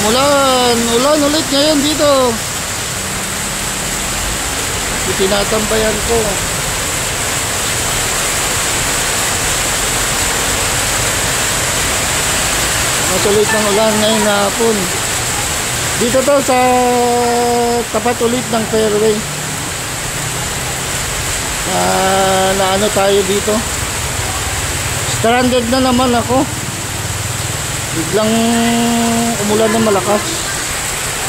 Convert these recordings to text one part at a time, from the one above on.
Ulan ulit ngayon dito. Tinatambayan ko. Masulit ng ulan ngayon na hapon. Dito to sa tapat ulit ng fairway. Na ano tayo dito. Stranded na naman ako. Biglang umulan ng malakas.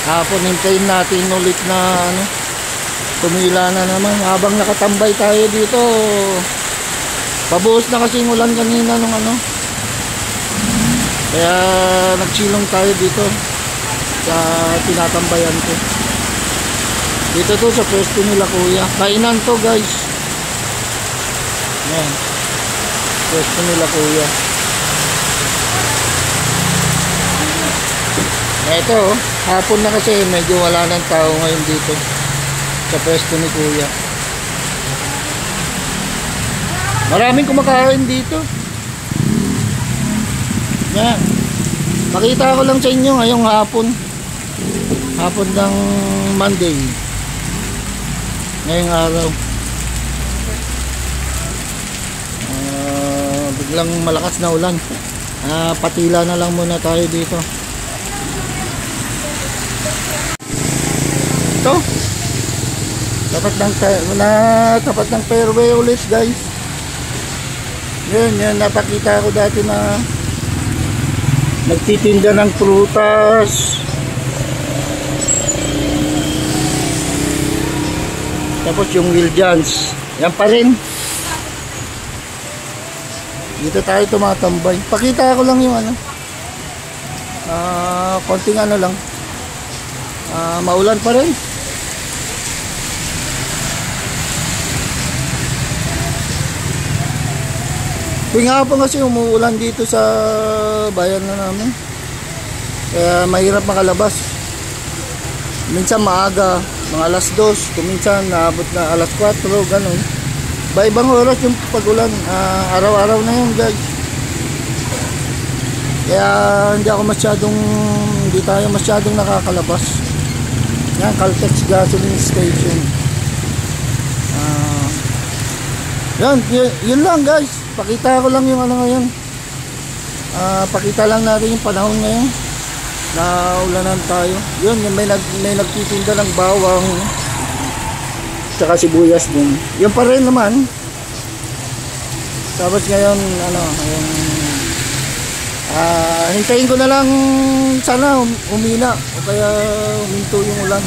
Hapon hintayin natin ulit na ano, tumila na naman. Habang nakatambay tayo dito, pabuhos na kasi yung ulan kanina nung ano. Kaya nagsilong tayo dito sa tinatambayan ko. Dito to sa pwesto nila kuya. Kainan to guys. Yan. Pwesto nila kuya. Ito, hapon na kasi medyo wala ng tao ngayon dito sa pwesto ni kuya. Maraming kumakain dito. Yan. Makita ko lang sa inyo ngayong hapon. Hapon ng Monday. Ngayong araw. Biglang malakas na ulan. Patila na lang muna tayo dito. Ito. Tapat ng fairway ulit guys. Yan, napakita ko dati na nagtitinda ng prutas. Tapos yung Williams. Yan pa rin. Dito tayo tumatambay. Pakita ko lang yung ano. Konting ano lang. Maulan pa rin. Tuwing hapon kasi umuulan dito sa bayan na namin. Kaya mahirap makalabas. Minsan maaga, mga alas 2, kuminsan naabot na alas 4, ganun. Ibang oras yung pag-ulan. Araw-araw na yun guys. Kaya hindi tayo masyadong nakakalabas. Yan, Caltex gasoline station. Yun lang guys. Pakita ko lang yung ano ngayon. Pakita lang natin yung panahon ngayon. Naulanan tayo. Yun, may nagtitinda ng bawang tsaka sibuyas din. Yun pa rin naman. Tapos ngayon hintayin ko na lang sana humina o kaya huminto yung ulan.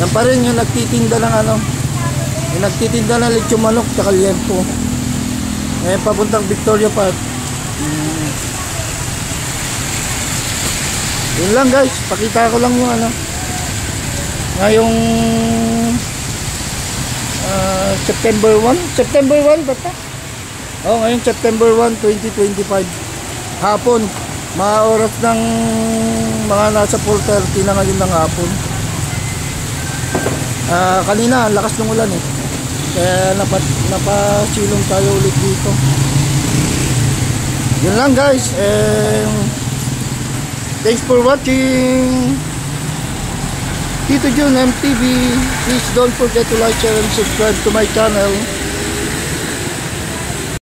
Yan pa rin yung nagtitinda ng yung nagtitinda ng lechon manok tsaka liempo. Papuntang Victoria Park. Yun lang guys, pakita ko lang yung ngayong September 1 ba ito? Ngayon September 1, 2025 hapon, mga oras ng mga nasa 4:30 na ngayon ng hapon. Kanina ang lakas ng ulan kaya napasilong tayo ulit dito. Yun lang guys, thanks for watching Tito Jun MTV. Please don't forget to like, share and subscribe to my channel.